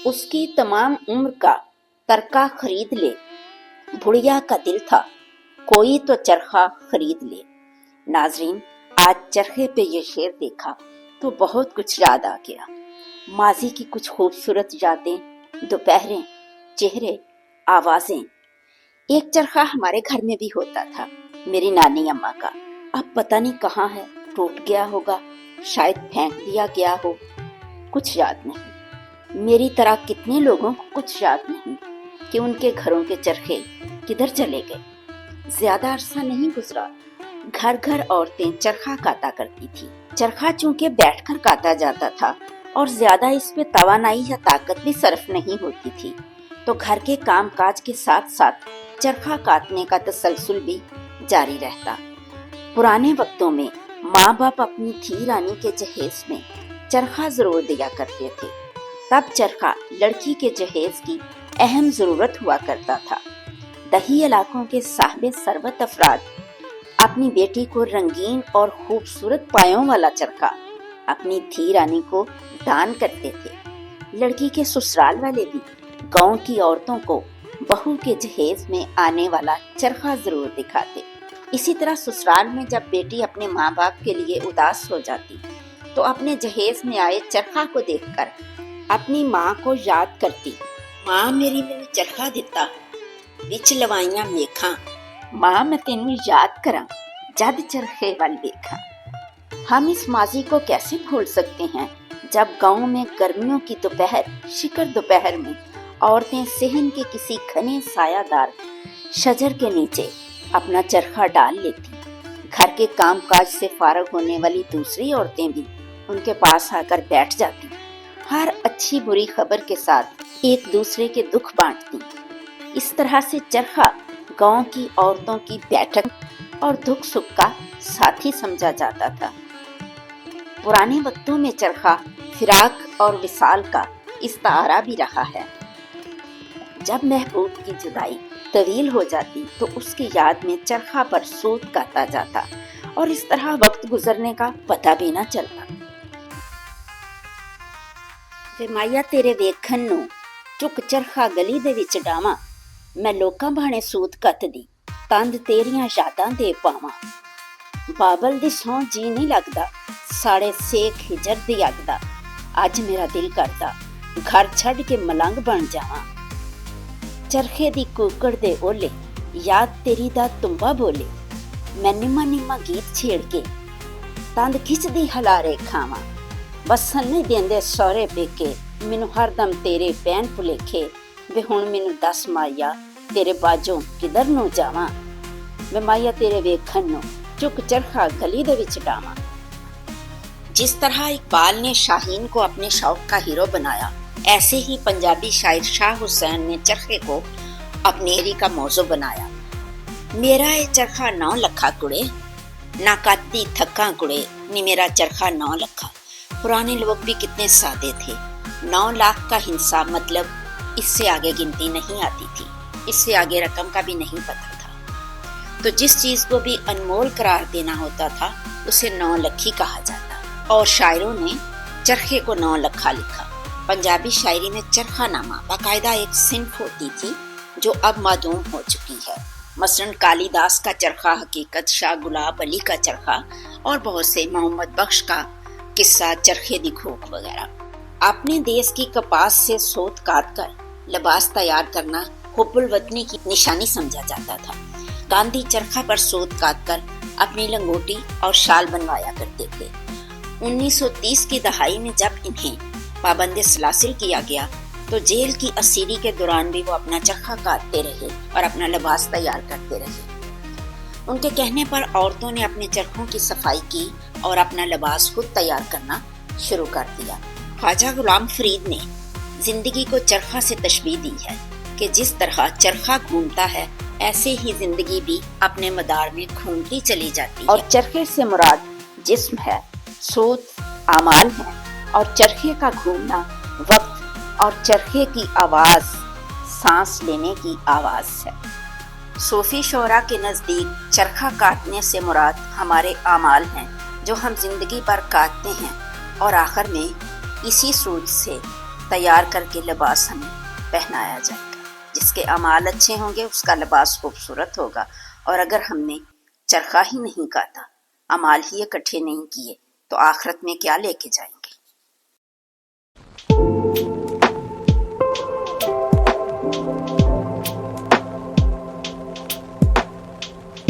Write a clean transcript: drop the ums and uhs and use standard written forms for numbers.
اس کی تمام عمر کا ترکہ خرید لے، بڑھیا کا دل تھا کوئی تو چرخہ خرید لے۔ ناظرین، آج چرخے پہ یہ شعر دیکھا تو بہت کچھ یاد آ گیا۔ ماضی کی کچھ خوبصورت یادیں، دوپہریں، چہرے، آوازیں۔ ایک چرخہ ہمارے گھر میں بھی ہوتا تھا، میری نانی اماں کا۔ اب پتہ نہیں کہاں ہے، ٹوٹ گیا ہوگا، شاید پھینک دیا گیا ہو، کچھ یاد نہیں۔ میری طرح کتنے لوگوں کو کچھ یاد نہیں کہ ان کے گھروں کے چرخے کدھر چلے گئے۔ زیادہ عرصہ نہیں گزرا، گھر گھر عورتیں چرخہ کاتا کرتی تھی۔ چرخہ چونکہ بیٹھ کر کاتا جاتا تھا اور زیادہ اس پہ توانائی یا طاقت بھی صرف نہیں ہوتی تھی، تو گھر کے کام کاج کے ساتھ ساتھ چرخہ کاٹنے کا تسلسل بھی جاری رہتا۔ پرانے وقتوں میں ماں باپ اپنی دھی رانی کے جہیز میں چرخہ ضرور دیا کرتے تھے۔ تب چرخہ لڑکی کے جہیز کی اہم ضرورت ہوا کرتا تھا۔ دیہی علاقوں کے صاحب ثروت افراد اپنی بیٹی کو رنگین اور خوبصورت پایوں والا چرخہ اپنی دھی رانی کو دان کرتے تھے۔ لڑکی کے سسرال والے بھی گاؤں کی عورتوں کو بہو کے جہیز میں آنے والا چرخہ ضرور دکھاتے۔ اسی طرح سسرال میں جب بیٹی اپنے ماں باپ کے لیے اداس ہو جاتی تو اپنے جہیز میں آئے چرخہ کو دیکھ کر اپنی ماں کو یاد کرتی۔ ماں میری مینوں چرخہ دتا، وچ لوائیاں میکھاں، ماں میں تینوں یاد کراں جد چرخے وال ویکھاں۔ ہم اس ماضی کو کیسے بھول سکتے ہیں جب گاؤں میں گرمیوں کی دوپہر، شکر دوپہر میں عورتیں صحن کے کسی گھنے سایہ دار شجر کے نیچے اپنا چرخہ ڈال لیتی۔ گھر کے کام کاج سے فارغ ہونے والی دوسری عورتیں بھی ان کے پاس آ کر بیٹھ جاتی، ہر اچھی بری خبر کے ساتھ ایک دوسرے کے دکھ بانٹتی۔ اس طرح سے چرخہ گاؤں کی عورتوں کی بیٹھک اور دکھ سکھ کا ساتھی سمجھا جاتا تھا۔ پرانے وقتوں میں چرخہ فراق اور وصال کا استعارہ بھی رہا ہے۔ جب محبوب کی جدائی طویل ہو جاتی تو اس کی یاد میں چرخہ پر سوت کاتا جاتا اور اس طرح وقت گزرنے کا پتہ بھی نہ چلتا۔ تے مایا تیرے ویکھن نوں چک چرخہ گلی دے وچ ڈاواں، میں لوکاں بہانے سوت کتدی تند تیریاں یاداں دے پاواں۔ بابل دی سوں جی نہیں لگدا، ساڑے سیک ہجر دی اگ دا، اج میرا دل کردا گھر چھڈ کے ملنگ بن جاواں۔ چرخے دی کوکڑ دے اولے یاد تیری دا تنبا بولے، میں نما نما گیت چھیڑ کے تند کھچ دی ہلارے کھاواں۔ بسن نہیں دیندے سورے پیکے، مینوں ہر دم تیرے پین پھلیکھے، وے ہن مینوں دس مایا تیرے باجوں کدھر نوں جاواں۔ میں مایا تیرے ویکھن نوں چک چرخہ گلی دے وچ ڈاواں۔ جس طرح اقبال نے شاہین کو اپنے شوق کا ہیرو بنایا، ایسے ہی پنجابی شاعر شاہ حسین نے چرخے کو اپنی شاعری کا موضوع بنایا۔ میرا اے چرخہ 9 لکھا کڑے، نہ کاتی تھکاں کڑے، نی میرا چرخہ 9 لکھا۔ پرانے لوگ بھی کتنے سادے تھے۔ 9 لاکھ کا ہنسا مطلب اس سے آگے گنتی نہیں آتی تھی، اس سے آگے رقم کا بھی نہیں پتا تھا۔ تو جس چیز کو بھی انمول قرار دینا ہوتا تھا اسے 9 لکھی کہا جاتا، اور شاعروں نے چرخے کو 9 لکھا لکھا۔ پنجابی شاعری میں چرخہ نامہ باقاعدہ ایک صنف ہوتی تھی جو اب معدوم ہو چکی ہے۔ مثلاً کالی داس کا چرخہ، حقیقت شاہ گلاب علی کا چرخہ، اور بہت سے محمد بخش کا قصہ چرخے دی کھوک وغیرہ۔ اپنے دیس کی کپاس سے سوت کاٹ کر لباس تیار کرنا حب الوطنی کی نشانی سمجھا جاتا تھا۔ گاندھی چرخہ پر سوت کاٹ کر اپنی لنگوٹی اور شال بنوایا کرتے تھے۔ 1930 کی دہائی میں جب انہیں پابند سلاسل کیا گیا تو جیل کی اسیری کے دوران بھی وہ اپنا چرخہ کاٹتے رہے اور اپنا لباس تیار کرتے رہے۔ ان کے کہنے پر عورتوں نے اپنے چرخوں کی صفائی کی اور اپنا لباس خود تیار کرنا شروع کر دیا۔ خواجہ غلام فرید نے زندگی کو چرخہ سے تشبیہ دی ہے کہ جس طرح چرخہ گھومتا ہے ایسے ہی زندگی بھی اپنے مدار میں گھومتی چلی جاتی ہے۔ اور چرخے سے مراد جسم ہے، سوت اعمال ہے، اور چرخے کا گھومنا وقت، اور چرخے کی آواز سانس لینے کی آواز ہے۔ صوفی شعراء کے نزدیک چرخہ کاٹنے سے مراد ہمارے اعمال ہیں جو ہم زندگی پر کاٹتے ہیں، اور آخر میں اسی سوت سے تیار کر کے لباس ہمیں پہنایا جائے گا. جس کے اعمال اچھے ہوں گے اس کا لباس خوبصورت ہوگا، اور اگر ہم نے چرخا ہی نہیں کاتا، اعمال ہی اکٹھے نہیں کیے، تو آخرت میں کیا لے کے جائیں گے؟